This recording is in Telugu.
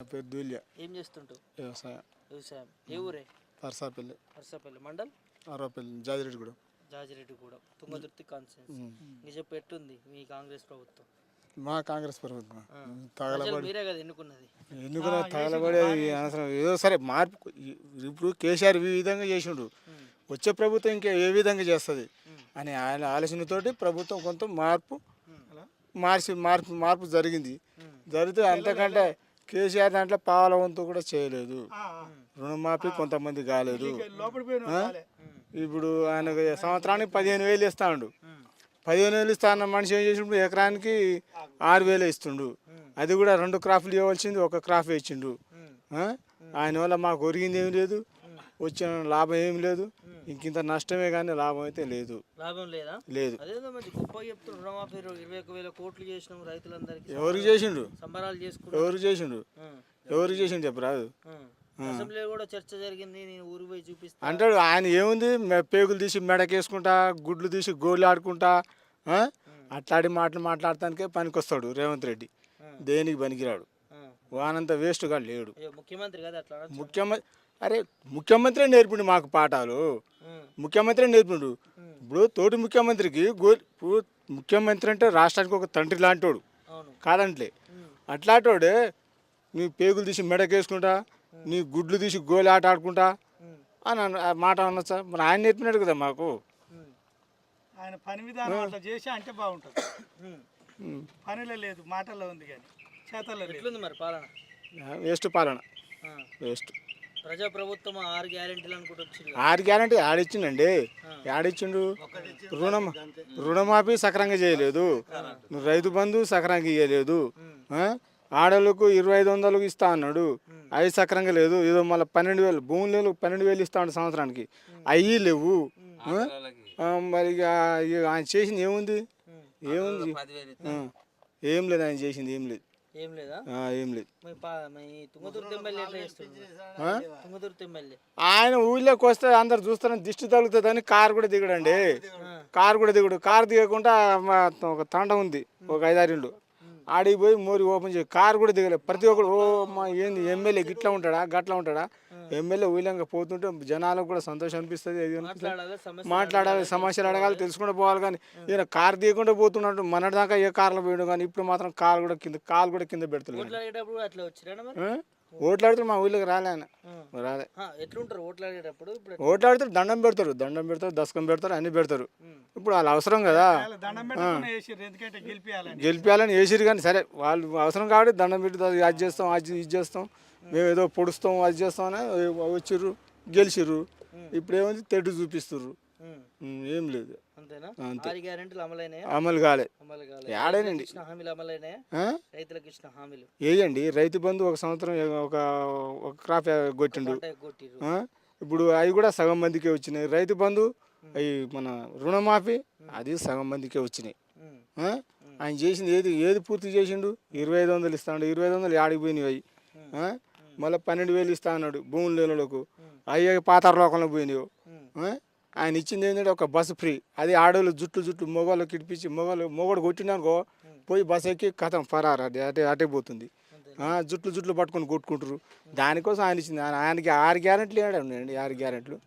నా పేరు దూల్య. ఏం చేస్తుంటావు? వ్యవసాయం. వ్యవసాయం. ఏ ఊరే? పర్సాపల్లి. నర్సాపల్లి మండల్ అరవపల్లి జాజిరెడ్డిగూడెం. జాజిరెడ్డిగూడెం తుంగతుర్తి కాన్స్టిట్యున్సీ. నీ చెప్పు ఎట్టుంది మీ కాంగ్రెస్ ప్రభుత్వం? మా కాంగ్రెస్ ప్రభుత్వం ప్రజలు తగలబడి మీరే కదా ఎన్నుకున్నది. ఎందుకు తగలబడి అనవసరం ఏదో సరే మార్పు. ఇప్పుడు కేసీఆర్ ఈ విధంగా చేసిండు, వచ్చే ప్రభుత్వం ఇంకా ఏ విధంగా చేస్తుంది అని ఆయన ఆలోచనతోటి ప్రభుత్వం కొంత మార్పు జరిగింది. జరిగితే అంతకంటే కేసీఆర్ దాంట్లో పావుల వంతు కూడా చేయలేదు. రుణమాఫీ కొంతమంది కాలేదు. ఇప్పుడు ఆయన సంవత్సరానికి 15,000 ఇస్తాడు. 15,000 ఇస్తా అన్న మనిషి ఏం చేసిండు, ఎకరానికి 6,000 ఇస్తుండు. అది కూడా 2 క్రాఫ్లు ఇవ్వాల్సింది 1 క్రాఫ్ ఇచ్చిండు. ఆయన వల్ల మాకు ఒరిగింది ఏమి లేదు, వచ్చిన లాభం ఏమి లేదు. ఇంకింత నష్టమే కానీ లాభం అయితే లేదు. లాభం లేదా? లేదు. అదేదో మంచి గొప్ప చెప్తున్నారు. రుణమాఫీ 21,000 కోట్లు చేసినాం రైతులందరికీ. ఎవరికి చేసిండు? సంబరాలు చేసుకుంటూ ఎవరికి చేసిండు చెప్పరాదు. అసెంబ్లీలో కూడా చర్చ జరిగింది. నేను ఊరు పోయి చూపిస్తా అంటాడు. ఆయన ఏముంది, పేగులు తీసి మెడకేసుకుంటా, గుడ్లు తీసి గోళ్ళు ఆడుకుంటా, అట్లాంటి మాటలు మాట్లాడటానికే పనికొస్తాడు రేవంత్ రెడ్డి. దేనికి పనికిరాడు. వానంత వేస్ట్గా లేడు. ముఖ్యమంత్రి కదా అట్లా. ముఖ్యమంత్రి నేర్పిండు మాకు పాఠాలు. ముఖ్యమంత్రి నేర్పిండు. ఇప్పుడు తోటి ముఖ్యమంత్రికి ముఖ్యమంత్రి అంటే రాష్ట్రానికి ఒక తండ్రి లాంటోడు కాదంట్లే. అట్లాంటోడే నీ పేగులు తీసి మెడకేసుకుంటా, నీ గుడ్లు తీసి గోలి ఆట ఆడుకుంటా అని మాట అనొచ్చా? మరి ఆయన నేర్పినాడు కదా మాకు. ఆయన పని విధానం అట్లా చేసి అంటే బాగుంటుంది. పనిలో లేదు, మాటల్లో ఉంది కానీ చేతల్లో లేదు. మరి పాలన వేస్ట్. పాలన వేస్ట్. ప్రజాప్రభుత్వం 6 గ్యారెంటీలు అనుకుంటూ వచ్చింది. 6 గ్యారెంటీ ఆడిచ్చిండండి. ఆడిచ్చిండు. రుణమాఫీ సక్రంగా చేయలేదు. రైతు బంధు సక్రంగా ఇవ్వలేదు. ఆడలకు 2,500 ఇస్తా అన్నాడు, అవి సక్రంగా లేదు. ఏదో మళ్ళీ 12,000 భూములు 12,000 ఇస్తా ఉన్నాడు సంవత్సరానికి, అవి లేవు. మరి ఆయన చేసింది ఏముంది? ఏం లేదు. ఆయన చేసింది ఏం లేదు. ఏం లేదా? ఏం లేదు. తుంగతుర్తి ఎమ్మెల్యే ఎట్లా చేస్తుంది? తుంగతుర్తి ఎమ్మెల్యే ఆయన ఊళ్ళోకి వస్తే అందరు చూస్తారని దిష్టి తగులుతుందని కారు కూడా దిగడండి. కారు దిగకుండా ఒక తండ ఉంది, ఒక 5-6 ఇళ్ళు. ఆడికి పోయి మోరి ఓపెన్ చేసి కారు కూడా దిగలేదు. ప్రతి ఒక్కరు ఏంది ఎమ్మెల్యే గిట్లా ఉంటాడా గట్లా ఉంటాడా? ఎమ్మెల్యే ఊళ్ళంగా పోతుంటే జనాలకు కూడా సంతోషం అనిపిస్తుంది. మాట్లాడాలి, సమస్యలు అడగాలి, తెలుసుకుంటూ పోవాలి. కానీ ఈయన కారు దిగకుండా పోతున్నాడు. మన దాకా ఏ కార్లో పోయాడు, కానీ ఇప్పుడు మాత్రం కాలు కూడా కింద పెడుతున్నాడు. ఓట్లాడితే మా ఊళ్ళోకి రాలే ఆయన. రాలే. ఎట్లుంటారు ఓట్లాడేటప్పుడు? ఓట్లాడితే దండం పెడతారు, దశకం పెడతారు, అన్ని పెడతారు. ఇప్పుడు వాళ్ళు అవసరం కదా, గెలిపించాలని వేసిరు. కానీ సరే వాళ్ళు అవసరం కాబట్టి దండం పెట్టి అది చేస్తాం, ఇది చేస్తాం, మేము ఏదో పొడుస్తాం, అది చేస్తాం అని వచ్చిర్రు, గెలిచిర్రు. ఇప్పుడు ఏముంది, తెడ్డు చూపిస్తుర్రు. ఏం లేదు. అమలు కాలే. ఏడేనండి వేయండి. రైతు బంధు ఒక సంవత్సరం ఒక క్రాప్ కొట్టిండు. ఇప్పుడు అవి కూడా సగం మందికే వచ్చినాయి. రైతు బంధు అవి మన రుణమాఫీ అది సగం మందికే వచ్చినాయి. ఆయన చేసింది ఏది పూర్తి చేసిండు? 2,500 ఇస్తాడు. 2,500 ఆడిపోయినాయి. అవి మళ్ళీ 12,000 ఇస్తా అన్నాడు భూములు లేనులకు. అవి పాతార లోకంలో పోయినాయి. ఆయన ఇచ్చింది ఏంటంటే ఒక బస్సు ఫ్రీ. అది ఆడవాళ్ళు జుట్లు మొగోళ్ళకి ఇడిపించి మొగోడు కొట్టినాకో పోయి బస్సు ఎక్కి కథం ఫరారు. అటే పోతుంది. జుట్లు పట్టుకొని కొట్టుకుంటారు. దానికోసం ఆయన ఇచ్చింది. ఆయనకి 6 గ్యారెంట్లు ఉన్నాయండి. 6 గ్యారెంట్లు.